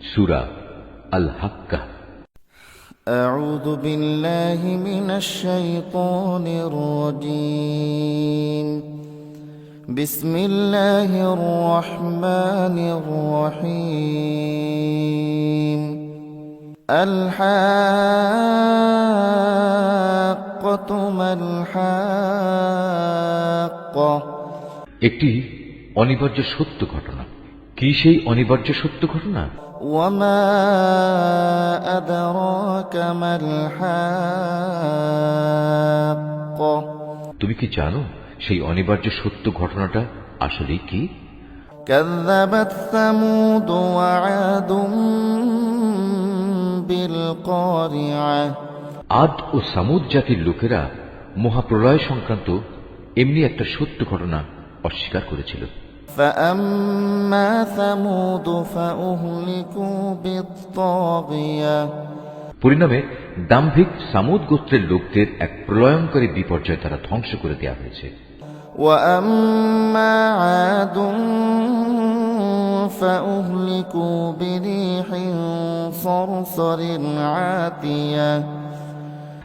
সূরা আল হাক্কা। أعوذ بالله من الشيطان الرجيم. بسم الله الرحمن الرحيم. الحاقة ما الحاقة. একটি অনিবার্য সত্য ঘটনা। কি সেই অনিবার্য সত্য ঘটনা? وما أدراك ما الحاقة. তুমি কি জানো সেই অনিবার্য সত্য ঘটনাটা আসলে কি? كذبت ثمود وعاد بالقارعة. আদ ও সামুদ জাতির লোকেরা মহাপ্রলয় সংক্রান্ত এমনি একটা সত্য ঘটনা অস্বীকার করেছিল। فأما ثمود فأهلكوا بالطاغية. পরিণামে দাম্ভিক সামুদ গোত্রের লোকদের এক প্রলয়ঙ্করী বিপর্যয় দ্বারা ধ্বংস করে দেওয়া হয়েছে। وأما عاد فأهلكوا بريح صرصر عاتية.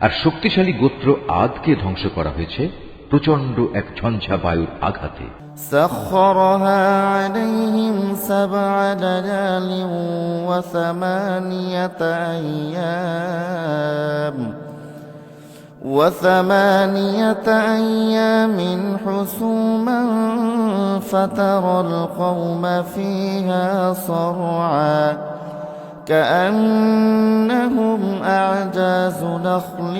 আর শক্তিশালী গোত্র আদকে ধ্বংস করা হয়েছে প্রচন্ড এক ঝঞ্ঝা বায়ুর আঘাতে। سخرها عليهم 7 ليال وثمانية أيام حسوما فترى القوم فيها صرعا كأنهم أعجاز نخل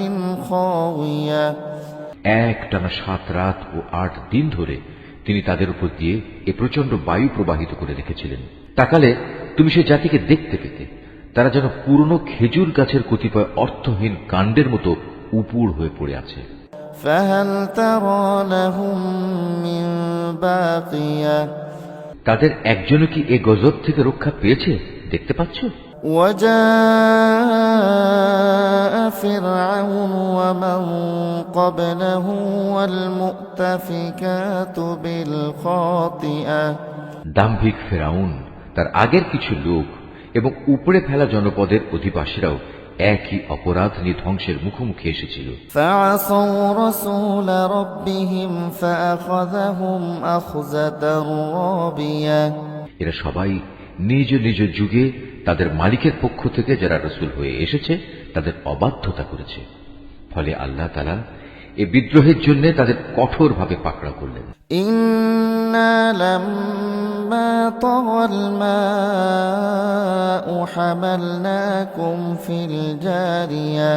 خاوية. একটানা 7 রাত ও 8 দিন ধরে তিনি তাদের উপর দিয়ে এ প্রচন্ড বায়ু প্রবাহিত করে রেখেছিলেন। তাকালে তুমি সে জাতিকে দেখতে পেতে তারা যেন পুরনো খেজুর গাছের কতিপয় অর্থহীন কাণ্ডের মতো উপুড় হয়ে পড়ে আছে। فهل ترى لهم من باقية. তাদের একজনও কি এ গজব থেকে রক্ষা পেয়েছে দেখতে পাচ্ছ? وجاء فرعون ومن قبله والمؤتفكات بالخاطئة. দাম্ভিক ফেরাউন, তার আগের কিছু লোক এবং উপড়ে ফেলা জনপদের অধিবাসীরাও একই অপরাধ নিয়ে ধ্বংসের মুখোমুখি এসেছিল। فعصوا رسول ربهم فأخذهم أخذة رابية. এরা সবাই নিজ নিজ যুগে তাদের মালিকের পক্ষ থেকে যারা রসুল হয়ে এসেছে তাদের অবাধ্যতা করেছে। ফলে আল্লাহ তাআলা এ বিদ্রোহের জন্য তাদের কঠোরভাবে পাকড়াও করলেন। إنا لما طغى الماء حملناكم في الجارية.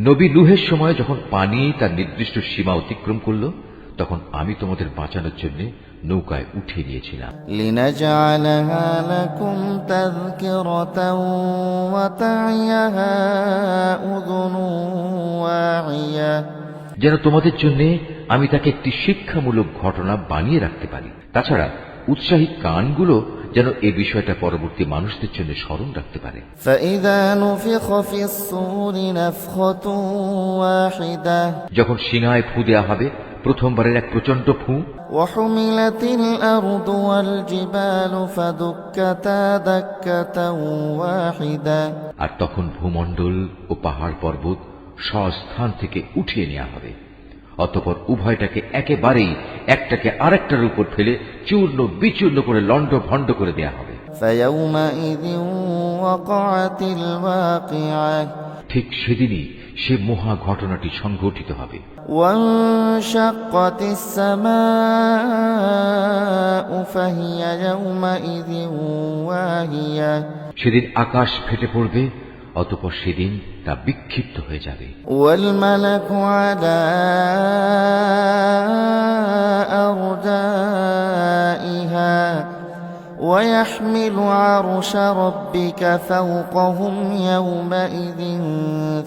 নবী নূহের সময় যখন পানি তার নির্দিষ্ট সীমা অতিক্রম করল তখন আমি তোমাদের বাঁচানোর জন্য নৌকায় উঠিয়ে নিয়েছিলাম। لنجعلها لكم تذكرة وتعيها أذن واعية. যেন তোমাদের জন্য আমি তাকে একটি শিক্ষামূলক ঘটনা বানিয়ে রাখতে পারি। তাছাড়া উৎসাহী কানগুলো যেন এ বিষয়টা পরবর্তী মানুষদের জন্য স্মরণ রাখতে পারে। فإذا نفخ في الصور نفخة واحدة. যখন সিনায় ফু দেয়া হবে প্রথমবারের এক প্রচন্ড ফু। وحملت الأرض والجبال فدكتا دكة واحدة. আর তখন ভূমণ্ডল ও পাহাড় পর্বত স্বস্থান থেকে উঠিয়ে নেওয়া হবে। অতঃপর উভয়টাকে একেবারেই একটাকে আরেকটার উপর ফেলে চূর্ণ বিচূর্ণ করে লণ্ড ভণ্ড করে দেয়া হবে। فيومئذ وقعت الواقعة. ঠিক সেদিনই সে মহা ঘটনাটি সংঘটিত হবে। وانشقت السماء فهي يومئذ واهية. সেদিন আকাশ ফেটে পড়বে, অতঃপর সেদিন তা বিক্ষিপ্ত হয়ে যাবে। والملك على أرجائها ويحمل عرش ربك فوقهم يومئذ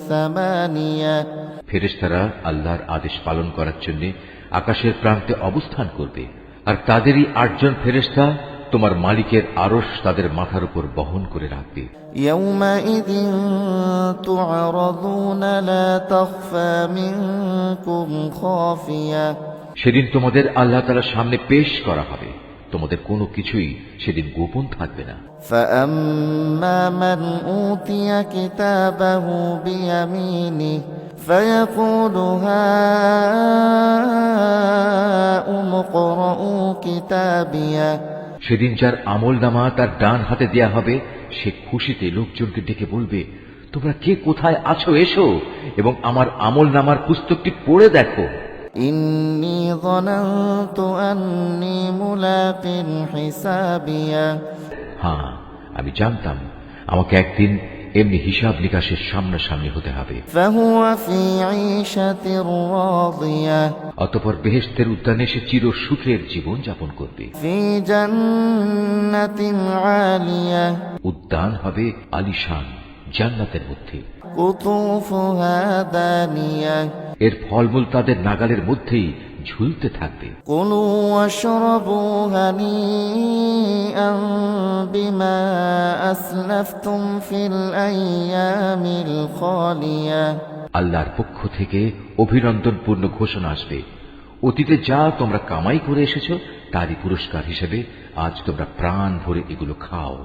8. ফেরেশতারা আল্লাহর আদেশ পালন করার জন্য আকাশের প্রান্তে অবস্থান করবে, আর তাদেরই 8 জন ফেরেশতা তোমার মালিকের আরশ তাদের মাথার উপর বহন করে রাখবে। يومئذ تعرضون لا تخفى منكم خافية. সেদিন তোমাদের আল্লাহ তাআলার সামনে পেশ করা হবে, তোমাদের কোনো কিছুই সেদিন গোপন থাকবে না। فأما من أوتي كتابه بيمينه فيقول هاؤم اقرءوا كتابيه সেদিন যার আমলনামা তার ডান হাতে দেয়া হবে, সে খুশিতে লোকজনকে ডেকে বলবে, তোমরা কে কোথায় আছো, এসো এবং আমার আমলনামার পুস্তকটি পড়ে দেখো। إني ظننت أني ملاق حسابيه হ্যাঁ, আমি জানতাম আমাকে একদিন এমনি হিসাব নিকাশের সামনাসামনি হতে হবে। فهو في عيشة راضية অতঃপর বেহেশতের উদ্যানে সে চির সুখের জীবন যাপন করবে। في جنة عالية উদ্যান হবে আলিশান জান্নাতের মধ্যে। قطوفها دانية এর ফলমূল তাদের নাগালের মধ্যেই ঝুলতে থাকবে। كلوا واشربوا هنيئا بما أسلفتم في الأيام الخالية আল্লাহর পক্ষ থেকে অভিনন্দনপূর্ণ ঘোষণা আসবে, অতীতে যা তোমরা কামাই করে এসেছ তারই পুরস্কার হিসেবে আজ তোমরা প্রাণ ভরে এগুলো খাও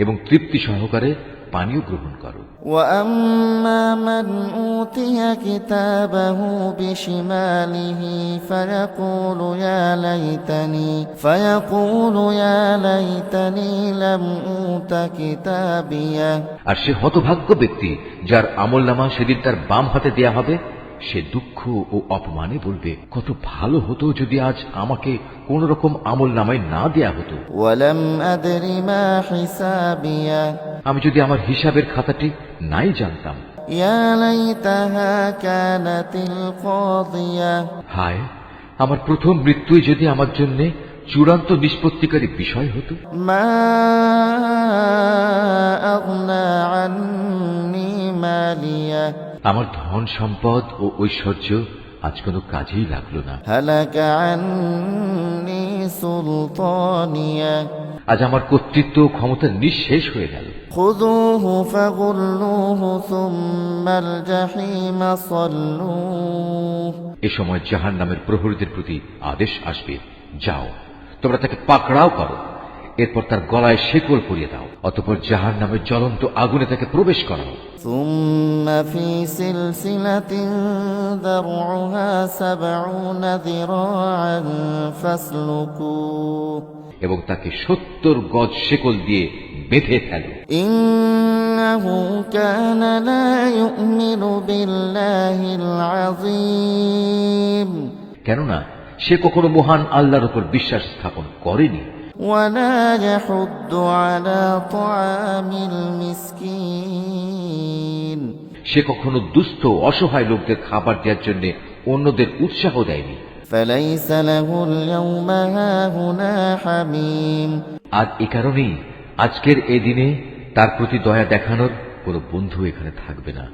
এবং তৃপ্তি সহকারে পানীয় গ্রহণ করো। وأما من أوتي كتابه بشماله فيقول يا ليتني لم أوت كتابيه আর সে হতভাগ্য ব্যক্তি যার আমলনামা সেদিন তার বাম হাতে দেয়া হবে, সে দুঃখ ও অপমানে বলবে, কত ভালো হতো যদি আজ আমাকে কোন রকম আমলনামায় না দেয়া হতো। ولم أدر ما حسابيه আমি যদি আমার হিসাবের খাতাটি নাই জানতাম। يا ليتها كانت القاضية হায়, আমার প্রথম মৃত্যুই যদি আমার জন্য চূড়ান্ত নিষ্পত্তিকারী বিষয় হতো। ما أغنى عني ماليه আমার ধন সম্পদ ও ঐশ্বর্য আজ কোনো কাজেই লাগলো না। هلك عني سلطانيه আজ আমার কর্তৃত্ব ও ক্ষমতা নিঃশেষ হয়ে গেল। خذوه فغلوه ثم الجحيم صلوه এ সময় জাহান্নামের প্রহরীদের প্রতি আদেশ আসবে, যাও তোমরা তাকে পাকড়াও করো, এরপর তার গলায় শেকল পরিয়ে দাও, অতঃপর জাহান্নামের জ্বলন্ত আগুনে তাকে প্রবেশ করাও। ثم في سلسلة ذرعها 70 ذراعا فاسلكوه এবং তাকে 70 গজ শেকল দিয়ে বেঁধে ফেলো। إنه كان لا يؤمن بالله العظيم কেননা সে কখনো মহান আল্লাহর উপর বিশ্বাস স্থাপন করেনি, ولا يحض على طعام المسكين সে কখনো দুস্থ অসহায় লোকদের খাবার দেওয়ার জন্য অন্যদের উৎসাহ দেয়নি। فليس له اليوم هاهنا حميم আর এ কারণেই আজকের এই দিনে তার প্রতি দয়া দেখানোর কোনো বন্ধু এখানে থাকবে না।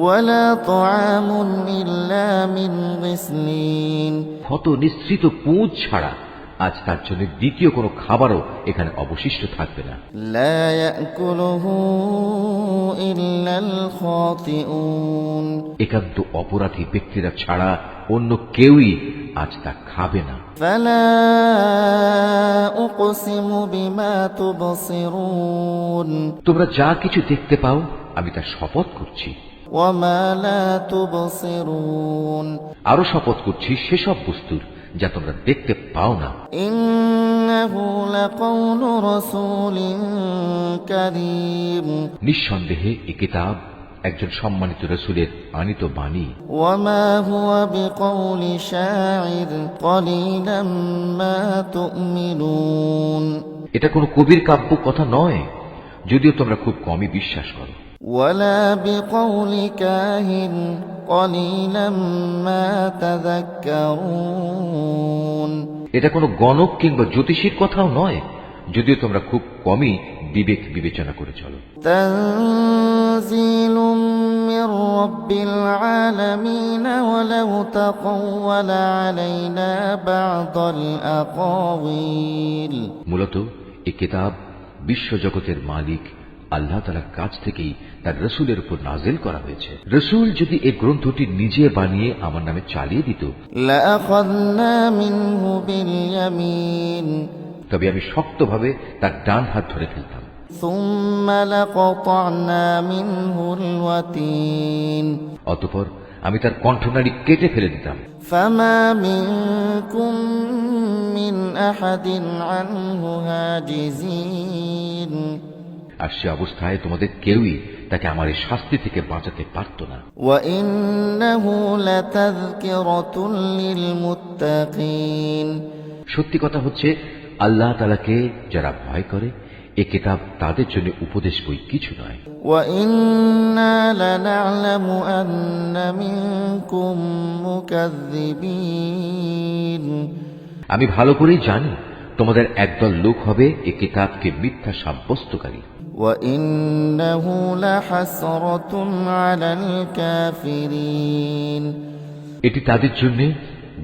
ولا طعام إلا من غسلين ক্ষত নিঃসৃত পুঁজ ছাড়া আজ তার জন্য দ্বিতীয় কোনো খাবারও এখানে অবশিষ্ট থাকবে না। لا يأكله إلا الخاطئون একান্ত অপরাধী ব্যক্তিরা ছাড়া অন্য কেউই আজ তা খাবে না। فلا أقسم بما تبصرون তোমরা যা কিছু দেখতে পাও আমি তা শপথ করছি। وما لا تبصرون আরো শপথ করছি সেসব বস্তুর যা তোমরা দেখতে পাও না। إنه لقول رسول كريم নিঃসন্দেহে এ কিতাব একজন সম্মানিত রাসূলের আনিত বাণী। وما هو بقول شاعر قليلا ما تؤمنون এটা কোনো কবির কাব্য কথা নয়, যদিও তোমরা খুব কমই বিশ্বাস করো। ولا بقول كاهن قليلا ما تذكرون এটা কোনো গণক কিংবা জ্যোতিষীর কথাও নয়, যদিও তোমরা খুব কমই বিবেক বিবেচনা করে চলো। تنزيل من رب العالمين ولو تقول علينا بعض الأقاويل মূলত এই কিতাব বিশ্বজগতের মালিক আল্লাহ তাআলার কাছ থেকেই তার রাসূলের উপর নাযিল করা হয়েছে। রাসূল যদি এই গ্রন্থটি নিজে বানিয়ে আমার নামে চালিয়ে দিত, لأخذنا منه باليمين তবে আমি শক্তভাবে তার ডান হাত ধরে ফেলতাম। ثم لقطعنا منه الوتين অতঃপর আমি তার কণ্ঠনালী কেটে ফেলে দিতাম। فما منكم من أحد عنه حاجزين আর সে অবস্থায় তোমাদের কেউই তাকে আমার এই শাস্তি থেকে বাঁচাতে পারত না। وإنه لتذكرة للمتقين সত্যি কথা হচ্ছে, আল্লাহ তাআলাকে যারা ভয় করে এ কিতাব তাদের জন্য উপদেশ বই কিছু নয়। وإنا لنعلم أن منكم مكذبين আমি ভালো করেই জানি তোমাদের একদল লোক হবে এ কিতাবকে মিথ্যা সাব্যস্তকারী। وإنه لحسرة على الكافرين এটি তাদের জন্য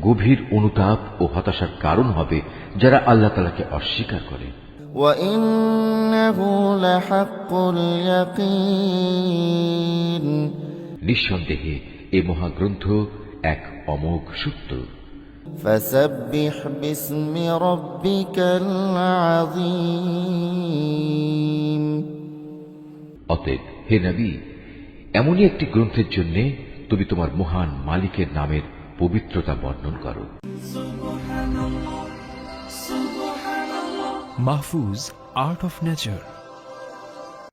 গভীর অনুতাপ ও হতাশার কারণ হবে যারা আল্লাহ তাআলাকে অস্বীকার করে। وإنه لحق اليقين নিঃসন্দেহে এ মহাগ্রন্থ এক অমোঘ সত্য। فسبح باسم ربك العظيم অতএব হে নবী, এমনই একটি গ্রন্থের জন্য তুমি তোমার মহান মালিকের নামের পবিত্রতা বর্ণন করো। Mahfuz, Art of Nature.